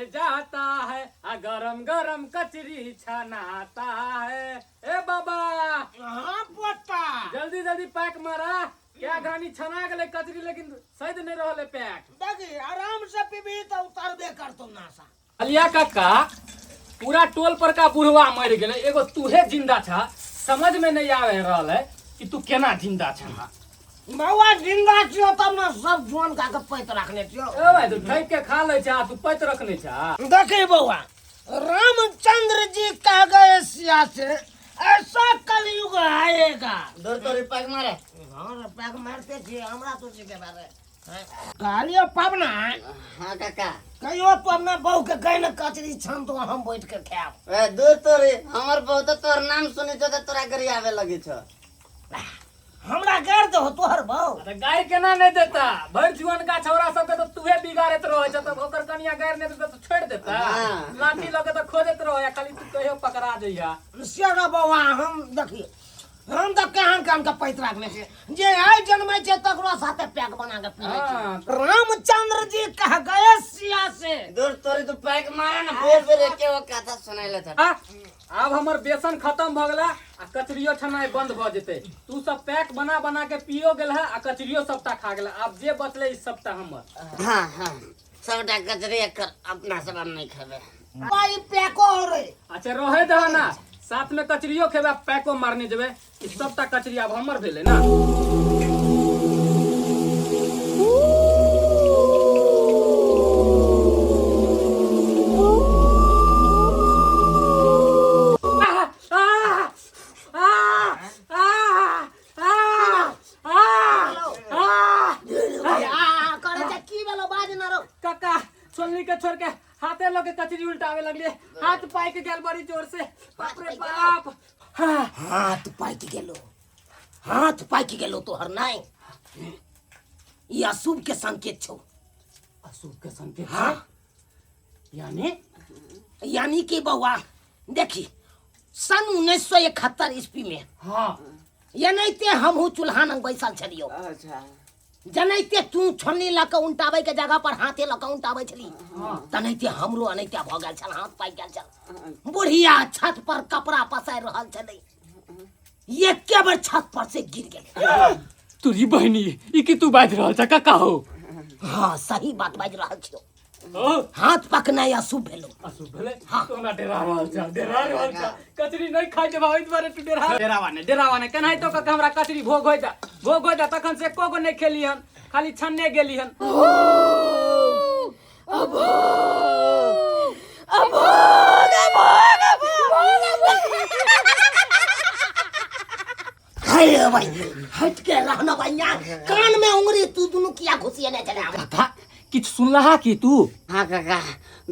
जाता है गरम गरम कचरी छनाता है। ए बाबा हाँ पोता जल्दी जल्दी पैक मारा। क्या घानी छना गले कचरी लेकिन सही नहीं रहले पैक। देखी आराम से पीबी तो उतरबे कर तुम नासा। अलिया काका पूरा टोल पर का बुढ़वा मर गेले एगो तूहे जिंदा था। समझ में नहीं आवे रहल है कि तू केना जिंदा छा। बउआ जिंदा छियो तब ना सब जुआन का पैत रखने छियो। ए भाई तू ठैक के खा ले छा तू पैत रखने छा। देखी बउआ रामचंद्र जी कह गए सिया से ऐसा कलयुग आएगा। दूर तोरी पैक मारे। हाँ पैक मारते छी हमरा तो के बारे कहलियो पवना। हाँ काका कहियो तो अपना बहू के कहीं न कचरी छन तो हम बैठ के खाएब। ए दूर तोरी हमर बहुत तोर नाम सुनी छ त तोरा गरी आवे लगी छ। हमरा गाड़ दो तोहर बहू। अरे गाय केना नहीं देता भर जुआन का छौरा सब के तो तूहे बिगाड़त रहो छ तब ओकर कनिया गाय नहीं देता तो छोड़ देता। हाँ। लाठी लगे तो खोजत रहो या खाली तू कहियो पकड़ा जइया। सेरा बउआ हम देखिए हम तो केहन केहन का पैत रखने से जे आय जन्मे छे तकरो साथे पैक बना के पीने हाँ। छी। रामचंद्र जी कह गए सिया से दूर तोरी तू पैक मारे ना बेर बेर एके वो कथा सुनाइले छ। अब हमर बेसन खत्म भ गेला आ कचरियो छनाई बंद भ जेते। तू सब पैक बना बना के पियो गेल है आ कचरियो सबटा खा गेला। अब जे बचले इस सबटा हमर। हाँ हाँ सबटा कचरी एकर अपना सब हम नहीं खाबे। भाई पैको हो रे। अच्छा रहे दह ना साथ में कचरियो खेबे पैको मारने जेबे। इ सबटा कचरी अब हमर भेले ना। काका छोलनी के छोड़ के हाथे लगे कचरी उल्टावे लगले। हाथ पाई के गेल बड़ी जोर से। बाप रे बाप। हाथ पाइक गेलो हाथ पाइक गेलो तोहर नाई। ये अशुभ के संकेत छौ। अशुभ के संकेत हाँ यानी कि बउआ देखी सन 1971 ईस्वी में हाँ यनैते हमहू चूल्हा न बैसल छलियो। अच्छा जनैते तू छोलनी लके उल्टावे के जगह पर हाथे लके उल्टावे छली तनैते हमरो अनैते भ गेल छल। हाथ पाइक गेल छल। बुढ़िया छत पर कपड़ा पसार रहल छलै एके बेर छत पर से गिर गेल। तुरी बहनी ई की तू बाज रहल छ काका हो। हाँ सही बात बाज रहल छियो। ओ हाथ पकनाई अशुभ भेलो। अशुभ भेले। हाँ। तोना डेरा रहल छ कचरी नहीं खाइ देबा ओइ दुआरे तू डेरावा ने केनाइ तो का हमरा कचरी भोग होय जा तखन से एको गो नहीं खेली हन खाली छन्ने गेली हन। अरे भाई हट के रहना भैया कान में उंगली तू दोनों किया घुसिए ने चले। काका किछ सुनलहा की तू। हाँ काका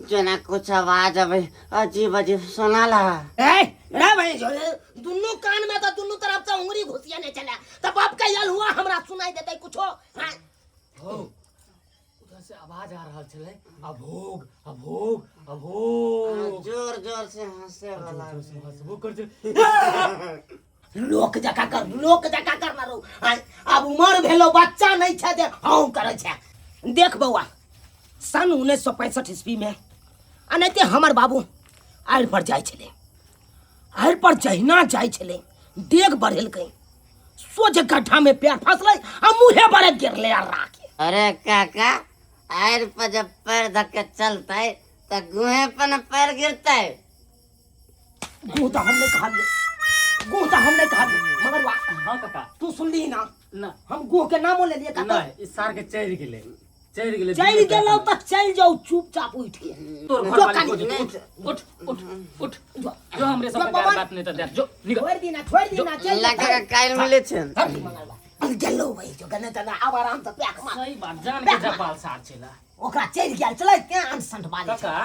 जना कुछ आवाज अबे अजीब अजीब सुनाला। ए रे भाई दोनों कान में तो दोनों तरफ से उंगली घुसिए ने चले तब बाप का यल हुआ हमरा सुनाई देतै कुछो। हो उधर से आवाज आ रहल छले अभोग अभोग अभोग जोर जोर से हंसे वाला वो कर छे। लोक जका कर ना रो। अब उमर भेलो बच्चा नहीं छे जे हां करे छे। देख बउआ सन 1965 ईस्वी में अनैते हमर बाबू आड़ पर जाय छले। आड़ पर जहिना जाय छले डेग बढ़ेलकै सोझ गड्ढा में पैर फसलै आ मुंहे पर गिरले आ राखे। अरे काका आयर पर जब पैर धक्के चलते तो गुहे पर न पैर गिरते। गोता हमने कहा मगर हाँ काका तू सुन ली ना ना हम गो के नामो ले लिए काका। नहीं इस सार के चढ़ गेले चल गेलो त चल जाओ चुपचाप उठ के। तोर घर वाली को उठ उठ उठ जो हमरे सब के बात नहीं त देख जो निकल छोड़ देना चल लगा का कायल मिले छन। अब गेलो भाई जो गने तना अब आराम से पैक मार। सही बात जान के जपाल सार छेला ओकरा चल गेल चले के अनसंट वाली काका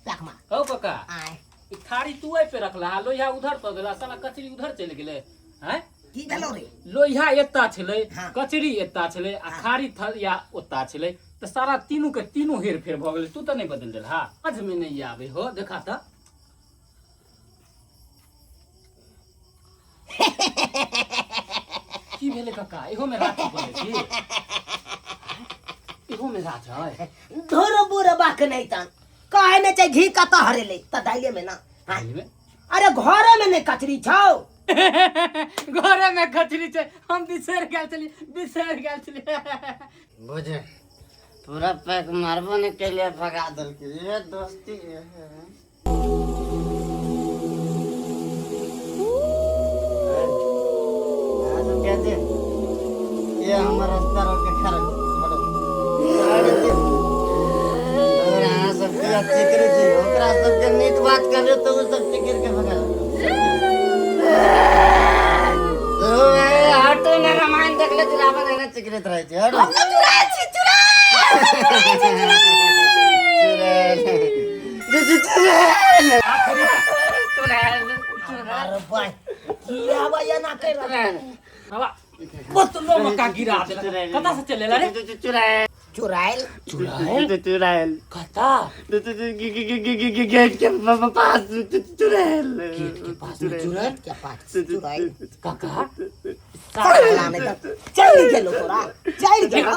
पैक मार। ओ काका आए ई थारी तू ए पे रखला लोहिया उधर प गेला साला कचरी उधर चल गेले हैं। की भेलो रे लोहिया एता छले हाँ। कचरी एता छले आ थारी थरिया ओता छले त सारा तीनों के तीनों हेर फेर भ गेले। तू त नहीं बदल देल। हां आज में नहीं आवे हो देखा त की भेले काका एहो में रात बोले छी एहो में रात है। धोर बुर बाक नहीं तन काहे में चाहे घी कता हरेले त दाइले में ना हाँ? में अरे घरे में नहीं कचरी छौ घरे में कचरी छे हम बिसर गेल छली बुझे पूरा पैक मारबो ने के लिए भगा दल के ये दोस्ती है आज कहते ये हमारा रास्ता रोक के खड़ा और यहाँ सब की अच्छी करे जी ओकरा सब के नीट बात कर रहे तो वो सब टिकर के भगा तो हटो ना रामायण देख ले रावण है ना चिकरेत रहे छी हटो हम चुराए छी अरे भाई हीरा भैया ना कह रहा हवा बोतलो मक्का गिरा दे कता से चलेला रे चुराइल कता गेट के पास चुड़ैल के पास चुराइल काका साला ने चल गेलो तोरा चल गेलो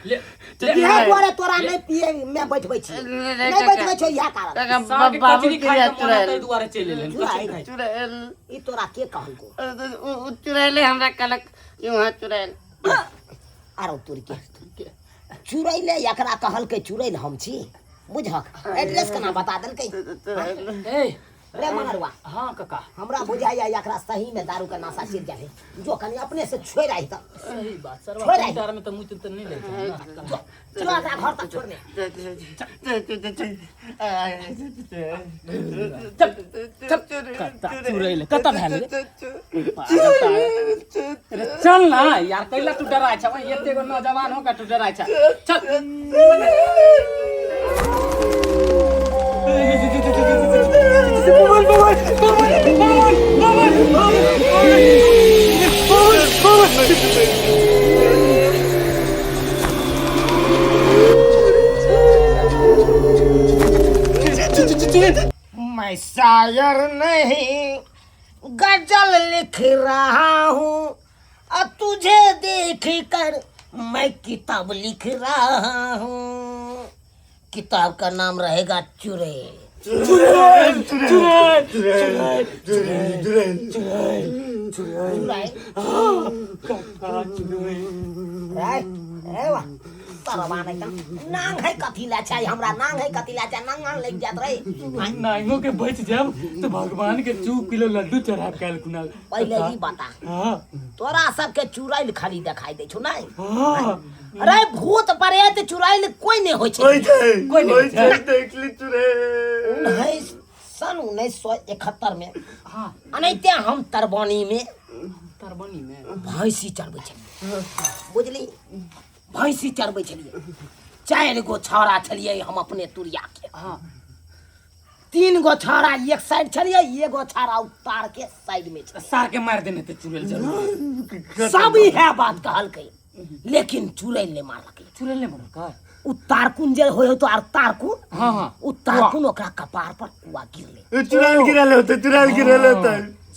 ले ये द्वारा तोरा नहीं पिए मैं बैठबै छी नहीं बैठबै छो या कारण कचरी खाइ के दुआरे चले ले चुड़ैल ई तोरा के कहलको चुड़ैल हमरा कहलक यूं चुड़ैल आरो तोर के चुरैले एकरा कहलकै चुरैल हम छी बुझक एड्रेस केना बता देलकै ए रे मारवा हां काका हमरा बुझाइया एकरा सही में दारू का नशा चिर जाले जो कनी अपने से छोड़ आई त सही बात सरवा दार में तो मुझ तो नहीं ले चलो आजा घर तक छोड़ने चुरैल कता भेल चल ना यार कैला तू डराय छ एते गो नौजवान हो का तू डराय छ चल मैं शायर नहीं गजल लिख रहा हूँ अब तुझे देख कर मैं किताब लिख रहा हूँ किताब का नाम रहेगा चुड़ैल नांग है कथी ला छै हमरा नांग है कथी ला छै नांग लग जात रे नांगो के बच जब तो भगवान के 2 किलो लड्डू चढ़ा के कुनाल पहले ही बता हां तोरा सबके चुड़ैल खाली दिखाई दे छौ नहीं हां अरे भूत प्रेत चुड़ैल कोई नहीं होय छै कोई नहीं देख ली चुड़ैल सन 1971 में हां अनैते हम तरबानी में भैंसी चरबै छलिए बुझली भैंसी चरबै छलिए 4 गो छौड़ा छलिए हम अपने तुरिया के हां 3 गो छौड़ा एक साइड छलिए एगो छौड़ा उतार के साइड में छलिए सार के मार देने ते चुड़ैल जरूर सब है बात कहलकै लेकिन चुड़ैल ने मारलकै चुड़ैल ने मारल का उतारकुन जे होय तो आर तारकुन हां हां उतारकुन ओकरा कपार पर कुआ गिरले चुड़ैल गिरल होते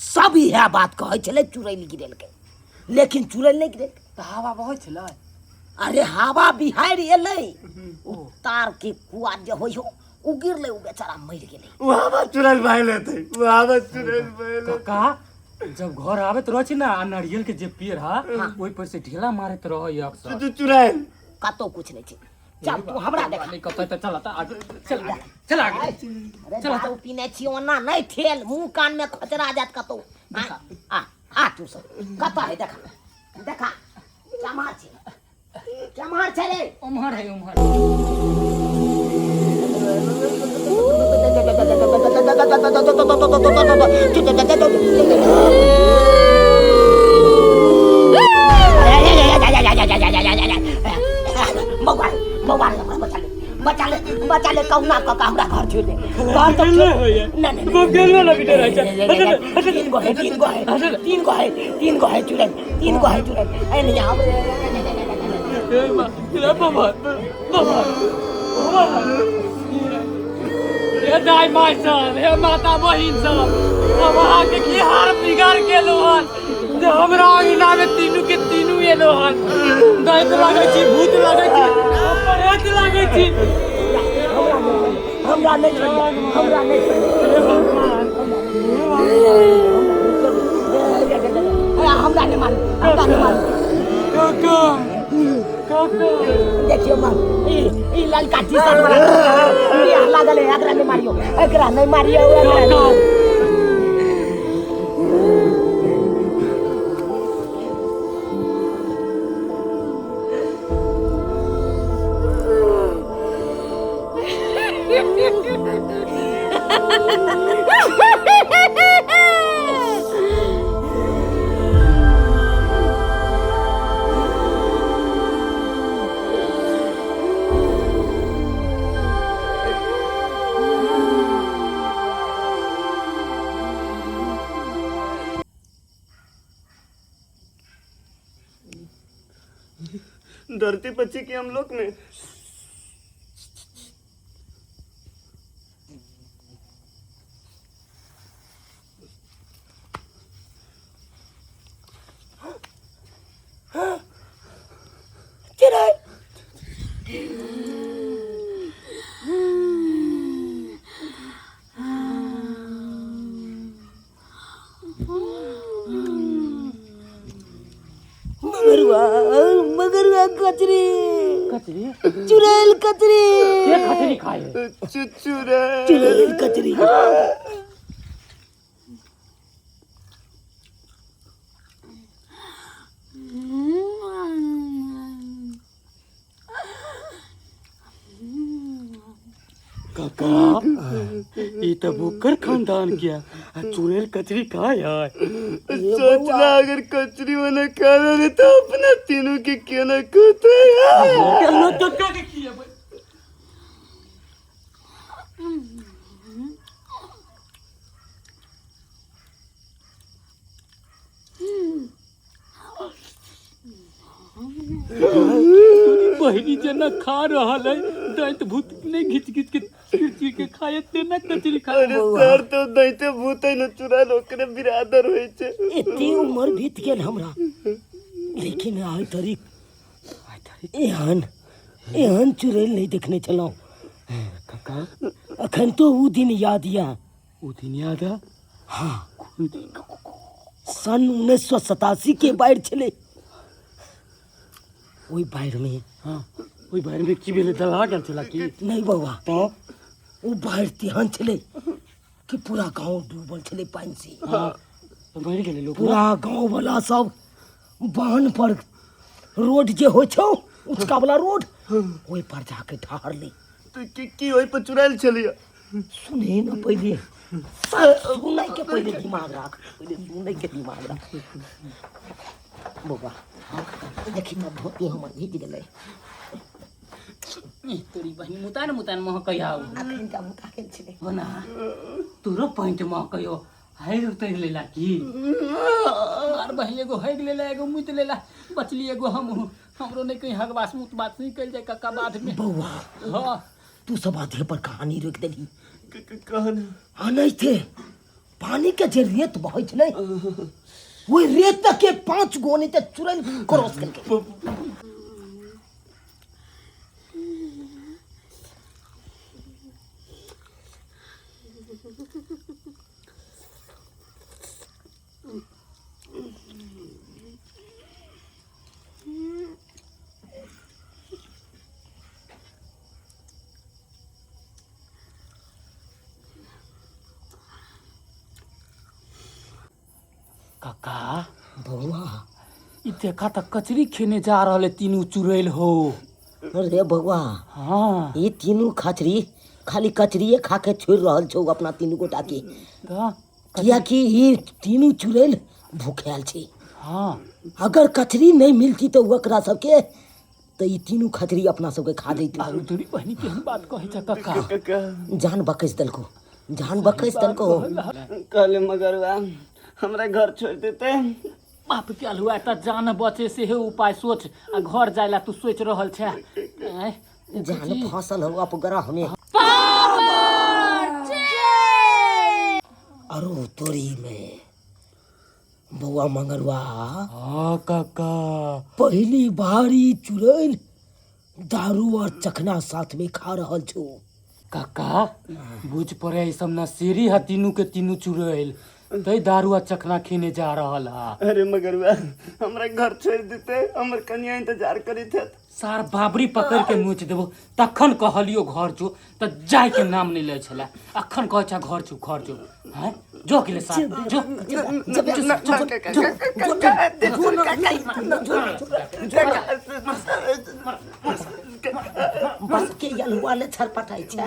सब है बात कहै छले चुड़ैल गिरलकै लेकिन चुड़ैल नहीं गिरल त हवा बहै छलै अरे हवा बिहार एलै उतार के कुआ जे होय उ गिरले उ बेचारा मर गेलै वहां चुड़ैल भाईल होते वहां चुड़ैल भाईल काका जब घर आवेत रह छी ना आ नारियल के जे पेड़ हा ओइ पर से ढेला मारत रहय अक्सर चुड़ैल कतो कुछ नहीं छै चल तू हमरा देख नहीं कहता त चला त आगे चल आगे अरे दारू पीने छी ओना नहीं ठेल मुंह कान में खचरा जात कतो आ तू सब कता है देखा चमार छै रे उम्हर है उम्हर बचा ले कौना का हमरा घर छोड़ दे घर तो नहीं बाप गेल ना बेटा राजा तीन गो है चुड़ैल ए नहीं आओ बाबा हे दाई माय सब हे माता बहिन सब अब अहाँ के की हार बिगाड़ गेलो हन जे हमरा अंगना में तीनू के तीनू एलो हन दैत लागै छी भूत लागै छी प्रेत लागै छी हमरा नहीं मारू देखियो मां ई लड़का टी-शर्ट वाला ये हल्ला गले एकरा नहीं मारियो धरती पक्षी की हम लोग में मगरुआ कचरी चुड़ैल कचरी ये खचरी खाए चुड़ैल कचरी काका ये तो बुकर खानदान किया चुड़ैल कचरी खा यार सोच रहा अगर कचरी वाला खाना नहीं तो अपना तीनों के क्यों ना खोते चलो तो क्या किया भाई बहनी जना खा रहा है दैत भूत नहीं घिच घिच के चिर के खाए ते ना कचरी खा अरे सर तो दैते भूत है न चुरा लोकरे बिरादर होई छे इतनी उम्र बीत गेल हमरा लेकिन आइ तरीक एहन चुड़ैल नहीं देखने चलो काका अखन तो वो दिन याद या वो दिन याद है हाँ सन 1987 के बाढ़ चले वही बाढ़ में हाँ वही बाहर में की बेले दला गया चला की नहीं बाबा तो वो बाढ़ तिहान चले कि पूरा गांव डूबल चले पानी से हाँ तो बढ़ गए लोग पूरा गांव वाला सब बांध पर रोड जे हो छो उचका वाला रोड वही पर जाके ठहर ले तो की होई पर चुराइल चलिया सुने ना पहले सुने के पहले दिमाग रख पहले सुने के दिमाग रख बाबा देखी ना धोती हमर भीज गेलै तोरी बहनी मुतान मह कहिया अखन का मुता के छले बना तोरो पॉइंट मह कहियो हाय उतर लेला की मार बहनी एगो हैग लेला एगो मुत लेला बचली एगो हमरो नहीं कहीं हगवास मुत बात नहीं कल जाए काका बाद में बउआ हां तू सब आधे पर कहानी रोक देली कहन हाँ नहीं थे पानी के जे रेत बहै छलै वो रेत के 5 गो नहीं ते चुड़ैल क्रॉस करके काका बउआ ई देखा त कचरी खेने जा रहले तीनों चुड़ैल हो अरे बउआ हाँ ये तीनों खचरी खाली कचरिए खा के छोड़ रहल छौ अपना तीनों गोटा के तो किया कि ये तीनों चुड़ैल भूखेल छे हाँ अगर कचरी नहीं मिलती तो ओकरा सबके तो ये तीनों खचरी अपना सबके खा जैती आरु तोरी बहनी केहन बात कहै छ काका जान बकैस दलको कहले मगरवा हमरा घर छोड़ देते बाप क्या हुआ त जान बचे से हे उपाय सोच आ घर जायला तू सोच रहल छ जान फसल हो आप गरा हमें अरो तोरी में बउआ मंगरवा हाँ काका पहली बारी चुड़ैल दारू और चखना साथ में खा रहल छो काका बुझ पड़े ई सब नशेरी है तीनू के तीनू चुड़ैल तई दारू आ चखना खेने जा रहल हा। अरे मगरुआ हमरा घर छोड़ देते हमर कन्या इंतजार करी थे। सार बाबरी पकड़ के नोच देबो तखन कहलियो घर जो त जाय के नाम नहीं ले छला अखन कह छ घर जो हैं जो के ले सार जो बस के यलुआ ले छरपटाई छै।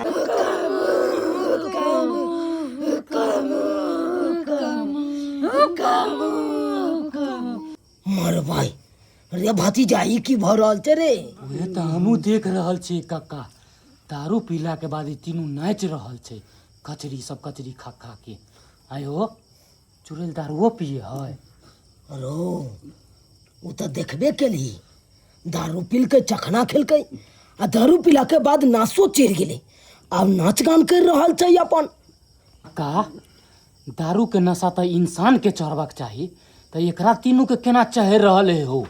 मर भाई रे भतीजा ई की भ रहल छै रे? ओए त हमहू देख रहल छी काका दारू पीला के बाद ई तीनू नाच रहल छै कचरी सब कचरी खा खा के आयो चुड़ैल दारूओ पिए है। रो उ त देखबे केली दारू पील के चखना खेलकै आ दारू पीला के बाद नाचो चढ़ गेलै अब नाच गान कर रहल छै अपन। का दारू के नशा त इंसान के चढ़बाक चाही त एकरा तीनू के केना चढ़ रहल है हो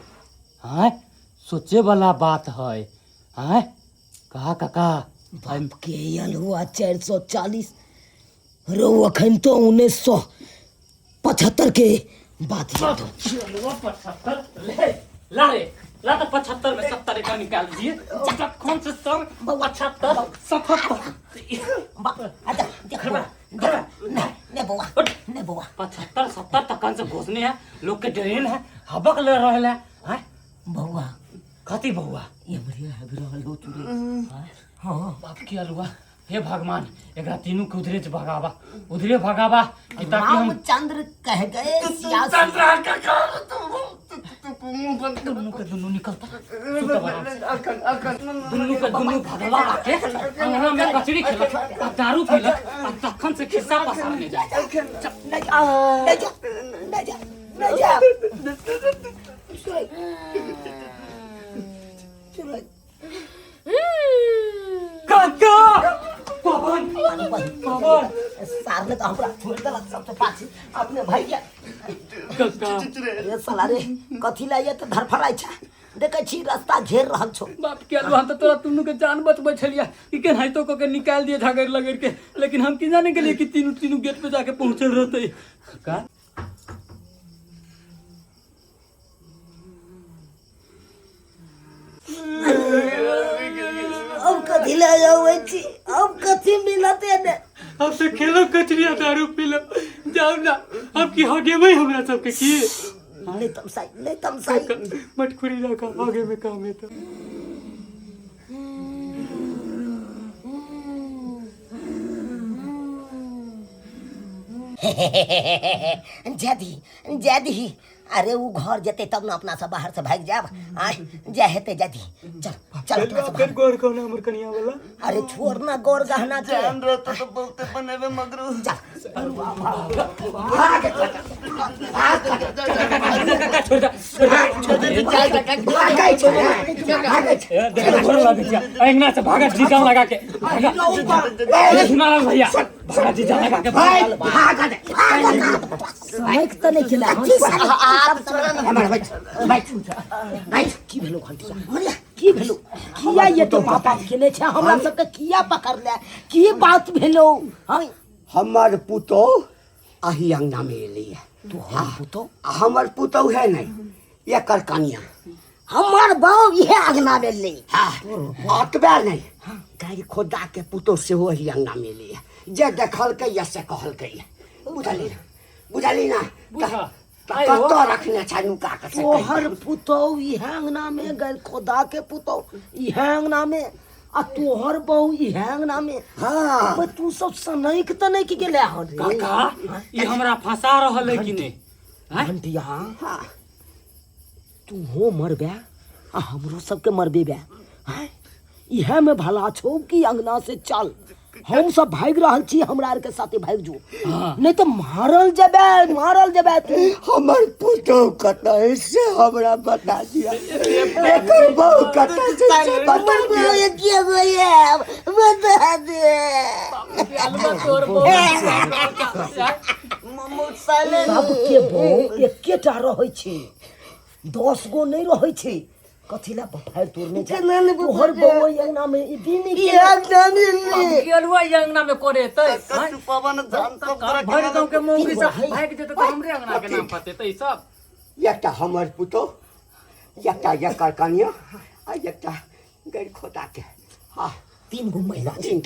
हैं सोचे वाला बात है हैं कहा काका बाप के यलुआ 440 रो अखन तो 1975 के बात है। चलो 75 ले ला रे ला तो 75 में 70 का निकाल दिए चटक कौन से सर 75 77 अच्छा देखो ने बुआ 75 70 तक से घुसने है लोग के ट्रेन है हबक ले रहल है हैं बउआ कथी बउआ ये बढ़िया है रहल हो चुरे। हां बाप की अलुआ हे भगवान एकरा तीनू के उधरे भगावा कि ताकि हम रामचंद्र कह गए सियासी दुनू के दुनू निकलता दुनू के दुनू भगवा के अंगना में कचरी खेलत आ दारू पीलक आ तखन से खिस्सा पसारने जाए नहीं जा काका पवन सार ने तो हमरा छोड़ देलक सबसे पाछे अपने भैया। काका रे साला रे कथी लाइए तो धरफड़ाई छै देखे छी रास्ता घेर रहल छौ। बाप के अलुआ तो तोरा तुन्नू के जान बचबै छलिया कि केनाहि तो के निकाल दिए झगड़ लगड़ के लेकिन हम की जाने के लिए कि तीनू गेट पे जाके पहुंचल रहते का अब कथी ले जाओ छी अब कथी मिलते ने अब से खेलो कचरिया दारू पी लो जाओ ना अब की हगेबै हमरा सबके की नहीं तमसाई मटकुरी लगा आगे में काम है तो जदी अरे वो घर जते तब ना अपना सब बाहर से भाग जाब आ जा हेते जदी चल फिर गोर कौन हमर कनिया वाला अरे छोड़ ना गोर गहना के जान रह तो बोलते बनेबे मगरू अंगना से भागा जीजा लगा के सुना भैया भागा जीजा लगा के भागा दे माइक तो नहीं खिला की भेलो घंटिया की भेलो किया ये तो पापा खेले छे हमरा सबके किया पकड़ ले की बात भेलो हां हमार पुतो आही अंगना में एली है। तू हम पुतो हमर पुतो है नहीं एकर कनिया हमार बाऊ ये अंगना में ले अतबे नहीं गाड़ी खोदा के पुतो से हो ही अंगना में एली है जे देखल के या से कहल के बुझली ना कतो रखने छानू का के तोहर पुतो ये अंगना में गल खोदा के पुतो ये अंगना में आ तोहर बहू ये अंगना में हां बे तू सब सनैक त नहीं कि गेले हो काका ई हमरा फंसा रहल है कि नहीं हैं घंटिया हां तू हो मरबे आ हमरो सबके मरबे बे हैं इहे में भला छौ कि अंगना से चल हम सब भाग रहल छी हमरा आर के साथे भाग जो नहीं तो मारल जबे तू हमर पुतो कता है से हमरा बता दिया एकर बहु कता से बता दिया ये क्या भैया बता दे सब के बहु एकेटा रहै छै 10 गो नहीं रहै छै कथिला बफार तोड़ने जा केना ने तोहर बउआ अंगना में ई दिन याद जानी ले गेलुआ ये अंगना में करे तै कछु पवन जान सब भर गांव के मौगी सब भाग जेतै तो हमरे अंगना के नाम पते तै सब एकटा हमर पुतो एकटा एकर कनिया आ एकटा गैर खोता के हाँ 3 गो महिला छै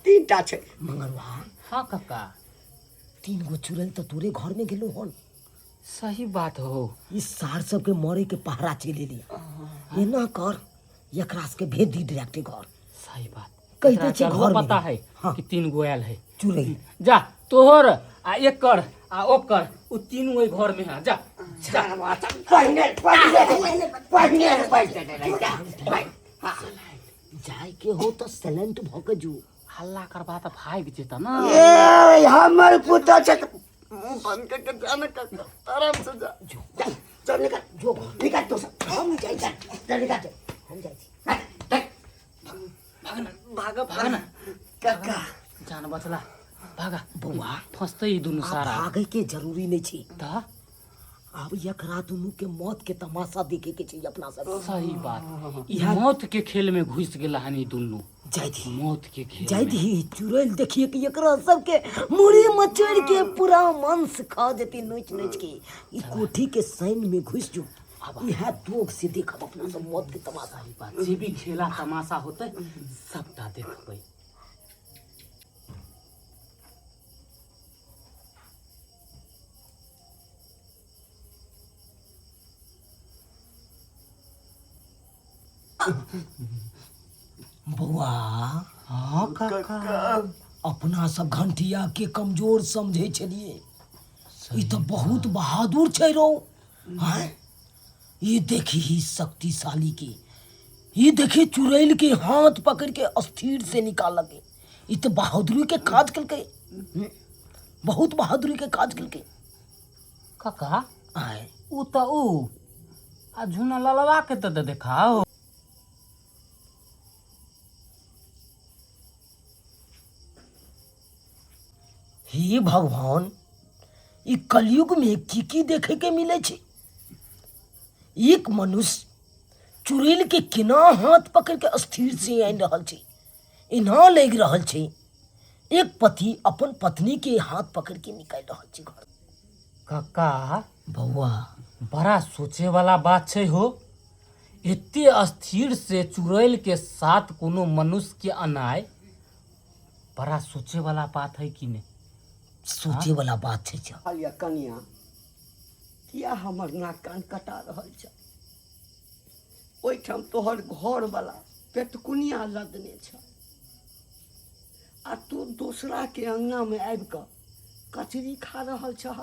तीनटा छै मंगलवा हां काका 3 गो चुड़ैल तो तोरे घर में गेलो हन सही बात हो ई सार सब के मरे के पहरा चले लिया ये ना कर एकरा के भेज दी डायरेक्ट घर सही बात कह दे छै घर घर में पता है हाँ। कि 3 गो आयल है चुड़ैल जा तोहर आ एकर आ ओकर उ तीनों ओइ घर में है जा पहने पैसे दे जाय के हो तो साइलेंट भ के जो हल्ला करबा त भाग जेता ना ए हमर पुतो छै बन के जाने का आराम से जा चल निकाल तो सब हम जाई चल निकाल हम जाय छी भाग ना काका जान बचला भागा बौआ फंसते ही दुनु सारा भागे के जरूरी नहीं छी त अब एकरा दुनु के मौत के तमाशा देखे के चाहिए अपना सब सही बात ई मौत के खेल में घुस गेला हनी दुनु जाय दी मौत के खेल जाय में। दी चुड़ैल देखिए कि एकरा सब के मुड़ी मचोड़ के पूरा मांस खा देती नोच नोच के ई कोठी के सैन में घुस जो यह दोग से देखब अपना सब मौत के तमाशा सही बात जे भी खेला तमाशा होते सबटा देखबै बौआ हां काका अपना सब घंटिया के कमजोर समझे छलिए ई तो बहुत बहादुर छै रो हैं ये देखी ही शक्तिशाली के ये देखी चुड़ैल के हाथ पकड़ के अस्थिर से निकाल के ई तो बहादुरी के काज कल के बहुत बहादुरी के काज कल के काका आए उ त उ आ झुना ललवा के त देखाओ हे भगवान ई कलयुग में की देखे के मिले छे एक मनुष्य चुड़ैल के केना हाथ पकड़ के स्थिर से आनि रहल छे एना लग रहल छे एक पति अपन पत्नी के हाथ पकड़ के निकाल रहल छे घर काका बौआ बड़ा सोचे वाला बात छै हो एते अस्थिर से चुड़ैल के साथ कोनो मनुष्य के अनाय बड़ा सोचे वाला बात है कि नहीं सोचे वाला बात छे हलिया कनिया किया हमर नाक कान कटा रहल छ ओइठाम तोहर घर वाला पेटकुनिया लदने छ आ तू दूसरा के अंगना में आबि कऽ कचरी खा रहल छ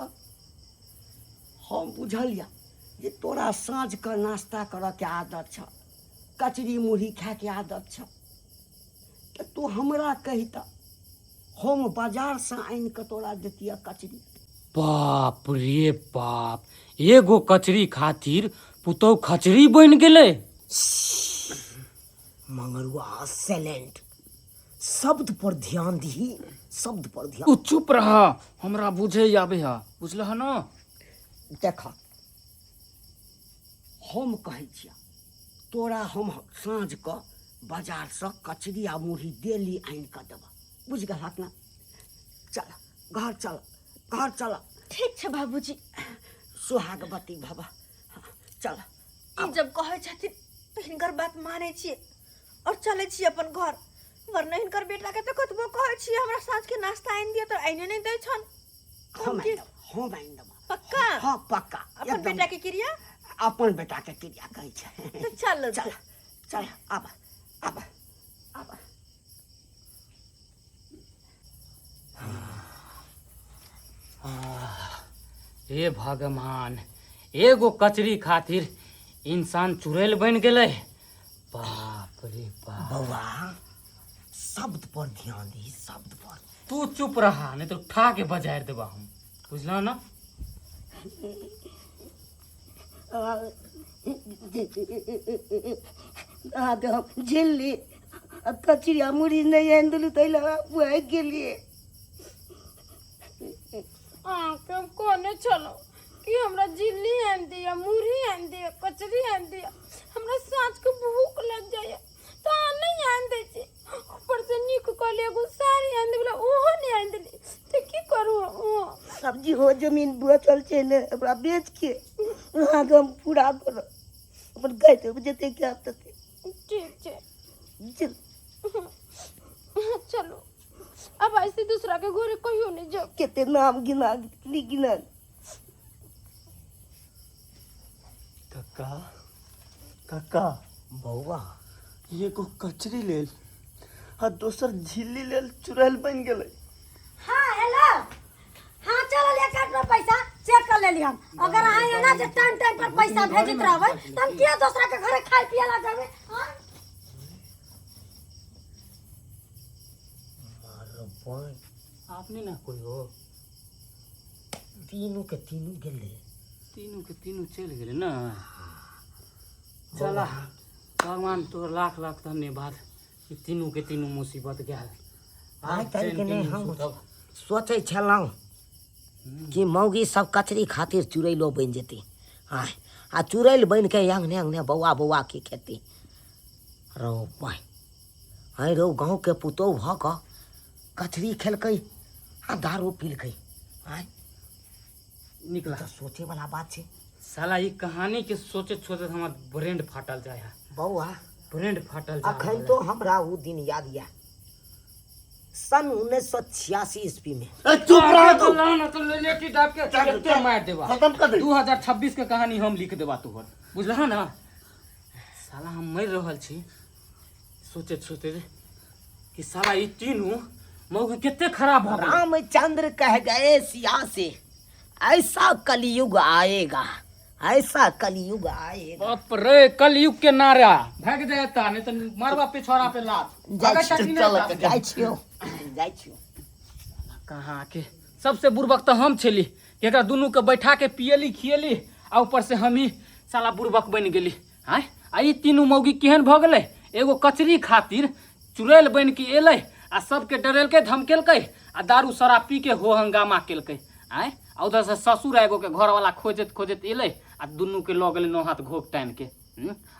हम बुझलिया जे तोरा साँझ के नाश्ता करऽ के आदत छ कचरी मुरही खाए के आदत छ तऽ तू हमरा कहिता हम बाजार से आनि कऽ तोरा देतिया कचरी बाप रे बाप एगो कचरी खातिर पुतौ खचरी बन गेलै मंगरुआ साइलेंट शब्द पर ध्यान दी शब्द पर ध्यान तू चुप रहा हमरा बुझे आबे है बुझलह ना देख हम कहै छिया तोरा हम साँझ कऽ बाजार से कचरी आ मुरही डेली आनि कऽ देबऽ बुझ गेलहक ना चल घर चल ठीक छै बाबूजी सुहागवती भव चल ई जब कहै छथिन तो हिनकर बात मानै छियै और चलै छियै अपन घर वरना हिनकर बेटा के तो कतबो कहै छियै हमरा साँझ के नाश्ता आनि दियौ तो आइने नहीं दै छन हम आनि देबऽ पक्का हाँ पक्का अपन एकदम। बेटा के क्रिया अपन बेटा के क्रिया कहै छै तो चल चल आब हे भगवान एगो कचरी खातिर इंसान चुड़ैल बन गेलै बाप रे बाप बौआ शब्द पर ध्यान दी शब्द पर तू चुप रहा नहीं तो उठा के बजाय देबा हम बुझला ना झेलली कचरी आ मुरही नहीं आनि देलू तैले बुआइ गेलिए केम कहने छलो कि हमरा झिल्ली आन दिया, मुरही आन दिया, कचरी आन दिया। हमरा साँझ के भूख लग जाए तो नहीं आन दे छी। ऊपर से निक कहले एगो साड़ी आन दे, बोला ओहो नहीं आन देली। तो की करू? सब्जी हो जमीन बचल छै ने, ओकरा बेच के वहाँ हम पूरा कर अपन गए थे जते क्या तते। ठीक है, चल चलो अब ऐसे दूसरा के घरे कहियो नहीं जाओ। केते नाम गिना गिना काका काका बौआ एगो कचरी लेल आ दोसर झिल्ली लेल चुड़ैल बन गेलै। हाँ हेलो, हाँ चलो ले काटो पैसा चेक कर ले हम। अगर हाँ ये ना जे टाइम टाइम पर पैसा भेजत रहबै त हम किया दूसरा के घरे खाए पिए ला देबै? हाँ आपने ना कोई हो तीनों के तीनों गेले, तीनों के तीनों चल गए ना। चला भगवान तो लाख लाख धन्यवाद कि तीनों के तीनों मुसीबत गया। आइ काल्हि के नहीं हम सोचे छलहुँ कि मौगी सब कचरी खातिर चुड़ैलो बन जेती। हाँ आ चुड़ैल बन के अंगने अंगने बौआ बौआ की खेती रो पाई। हाँ रो गाँव के पुतौ भ क कचरी खेलकै आ दारू पीलकै। हाँ निकला तो सोचे वाला बात छै साला ये कहानी के सोचे सोचे हमार ब्रेन फाटल जाए है, बौआ। ब्रेन फाटल जाए। अखन तो हमरा वो दिन याद या सन 1986 ईस्वी में। चुप रह तू। तो लेटी दाब के चलते मार देवा। खत्म कर दे। 2026 के कहानी हम लिख देबा तोहर, बुझलह ना। साला हम मर रहल छी सोचे सोचे कि साला ये तीनों मौगी कितने खराब हो गए। रामचंद्र कह गए सिया से ऐसा कलयुग आएगा, ऐसा कलयुग आएगा। बाप रे कलयुग के नारा भाग जाता नहीं तो मारवा पे छोरा पे लात। जाइ छियो कहाँ के सबसे बुर्बक तो हम छली, एकरा दुनू के बैठा के पियली खियली आ ऊपर से हम ही साला बुर्बक बन गेली। हाँ आ ई तीनू मौगी केहन भ गेलै, एगो कचरी खातिर चुड़ैल बन के एलै आ सबके डरेलकै धमकेलकै आ दारू शराब पी के हो हंगामा केलकै। आय आ उधर से ससुर एगो के घर वाला खोजत खोजत एलै आ दुनू के लऽ गेलै नौ हाथ घोक टाइन के।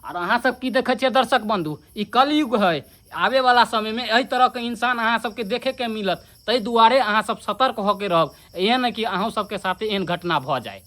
और अहाँ सब की देखे छियै दर्शक बंधु, ई कलयुग है। आवे वाला समय में एहि तरह के इंसान अहाँ सबके देखे के मिलत, ताहि दुआरे अहाँ सब सतर्क होके रहब, एहन कि अहूँ सबके साथे एहन घटना भऽ जाए।